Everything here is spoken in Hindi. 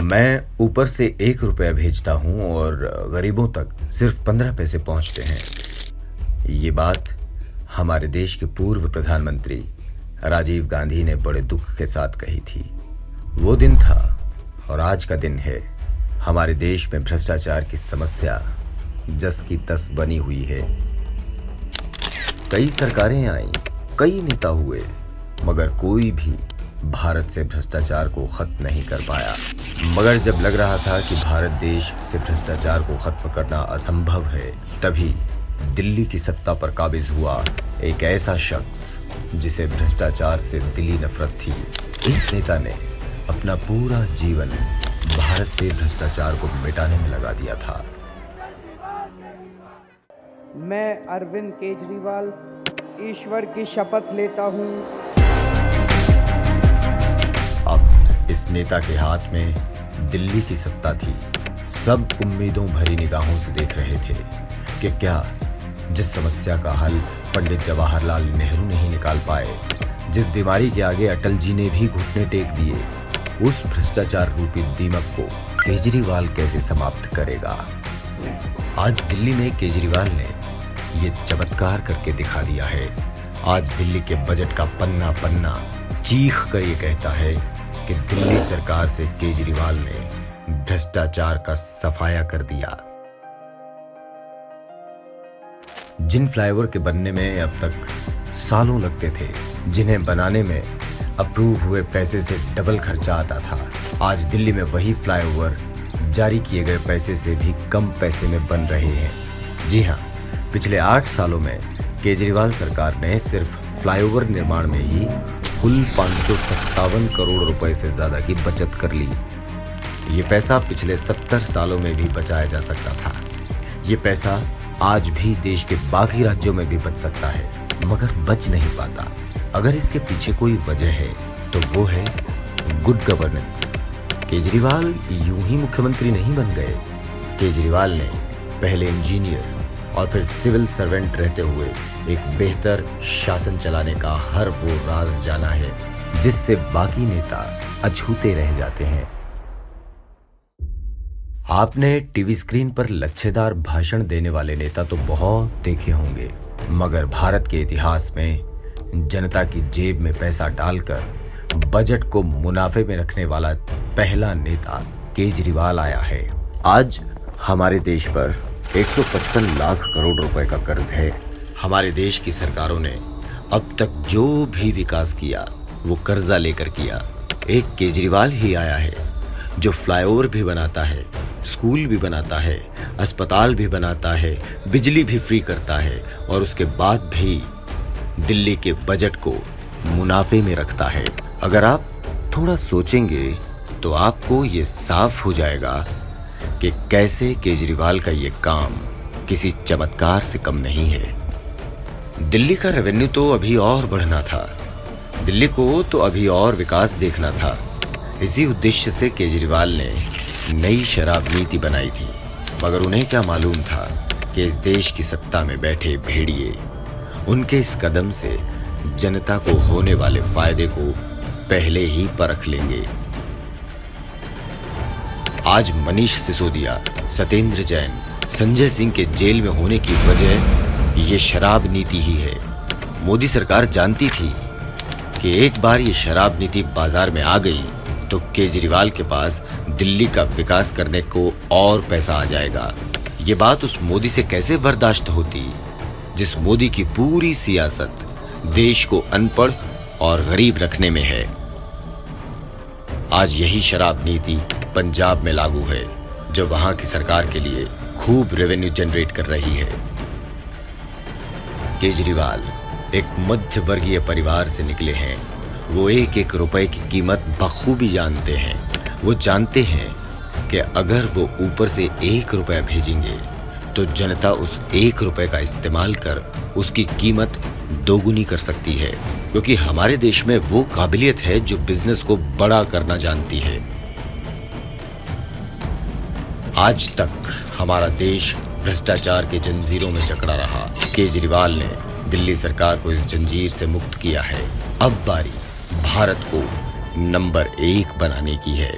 मैं ऊपर से 1 रुपया भेजता हूँ और गरीबों तक सिर्फ 15 पैसे पहुँचते हैं। ये बात हमारे देश के पूर्व प्रधानमंत्री राजीव गांधी ने बड़े दुख के साथ कही थी। वो दिन था और आज का दिन है। हमारे देश में भ्रष्टाचार की समस्या जस की तस बनी हुई है। कई सरकारें आईं, कई नेता हुए, मगर कोई भी भारत से भ्रष्टाचार को खत्म नहीं कर पाया। मगर जब लग रहा था कि भारत देश से भ्रष्टाचार को खत्म करना असंभव है, तभी दिल्ली की सत्ता पर काबिज हुआ एक ऐसा शख्स जिसे भ्रष्टाचार से दिली नफरत थी। इस नेता ने अपना पूरा जीवन भारत से भ्रष्टाचार को मिटाने में लगा दिया था। मैं अरविंद केजरीवाल ईश्वर की शपथ लेता हूं। अब इस नेता के हाथ में दिल्ली की सत्ता थी। सब उम्मीदों भरी निगाहों से देख रहे थे कि क्या जिस समस्या का हल पंडित जवाहरलाल नेहरू नहीं निकाल पाए, जिस बीमारी के आगे अटल जी ने भी घुटने टेक दिए, उस भ्रष्टाचार रूपी दीमक को केजरीवाल कैसे समाप्त करेगा। आज दिल्ली में केजरीवाल ने ये चमत्कार करके दिखा दिया है। आज दिल्ली के बजट का पन्ना पन्ना चीख कर ये कहता है कि दिल्ली सरकार से केजरीवाल ने भ्रष्टाचार का सफाया कर दिया। जिन फ्लाईओवर के बनने में अब तक सालों लगते थे, जिन्हें बनाने में अप्रूव हुए पैसे से डबल खर्चा आता था, आज दिल्ली में वही फ्लाईओवर जारी किए गए पैसे से भी कम पैसे में बन रहे हैं। जी हाँ, पिछले 8 सालों में केजरीवाल सरकार ने सिर्फ फ्लाईओवर निर्माण में ही कुल 557 करोड़ रुपए से ज्यादा की बचत कर ली। ये पैसा पिछले 70 सालों में भी बचाया जा सकता था। ये पैसा आज भी देश के बाकी राज्यों में भी बच सकता है, मगर बच नहीं पाता। अगर इसके पीछे कोई वजह है तो वो है गुड गवर्नेंस। केजरीवाल यूं ही मुख्यमंत्री नहीं बन गए। केजरीवाल ने पहले इंजीनियर और फिर सिविल सर्वेंट रहते हुए एक बेहतर शासन चलाने का हर वो राज जाना है जिससे बाकी नेता अछूते रह जाते हैं। आपने टीवी स्क्रीन पर लच्छेदार भाषण देने वाले नेता तो बहुत देखे होंगे, मगर भारत के इतिहास में जनता की जेब में पैसा डालकर बजट को मुनाफे में रखने वाला पहला नेता केजरीवाल आया है। आज हमारे देश पर 155 लाख करोड़ रुपए का कर्ज है। हमारे देश की सरकारों ने अब तक जो भी विकास किया वो कर्जा लेकर किया। एक केजरीवाल ही आया है जो फ्लाईओवर भी बनाता है, स्कूल भी बनाता है, अस्पताल भी बनाता है, बिजली भी फ्री करता है और उसके बाद भी दिल्ली के बजट को मुनाफे में रखता है। अगर आप थोड़ा सोचेंगे तो आपको ये साफ हो जाएगा कि कैसे केजरीवाल का ये काम किसी चमत्कार से कम नहीं है। दिल्ली का रेवेन्यू तो अभी और बढ़ना था, दिल्ली को तो अभी और विकास देखना था। इसी उद्देश्य से केजरीवाल ने नई शराब नीति बनाई थी, मगर उन्हें क्या मालूम था कि इस देश की सत्ता में बैठे भेड़िए उनके इस कदम से जनता को होने वाले फायदे को पहले ही परख लेंगे। आज मनीष सिसोदिया, सत्येंद्र जैन, संजय सिंह के जेल में होने की वजह ये शराब नीति ही है। मोदी सरकार जानती थी कि एक बार ये शराब नीति बाजार में आ गई तो केजरीवाल के पास दिल्ली का विकास करने को और पैसा आ जाएगा। ये बात उस मोदी से कैसे बर्दाश्त होती जिस मोदी की पूरी सियासत देश को अनपढ़ और गरीब रखने में है। आज यही शराब नीति पंजाब में लागू है, जो वहां की सरकार के लिए खूब रेवेन्यू जनरेट कर रही है। केजरीवाल एक मध्य वर्गीय परिवार से निकले हैं। वो एक एक रुपए की कीमत बखूबी जानते हैं। वो जानते हैं कि अगर वो ऊपर से 1 रुपया भेजेंगे तो जनता उस 1 रुपए का इस्तेमाल कर उसकी कीमत दोगुनी कर सकती है, क्योंकि हमारे देश में वो काबिलियत है जो बिजनेस को बड़ा करना जानती है। आज तक हमारा देश भ्रष्टाचार के जंजीरों में जकड़ा रहा। केजरीवाल ने दिल्ली सरकार को इस जंजीर से मुक्त किया है। अब बारी भारत को नंबर 1 बनाने की है।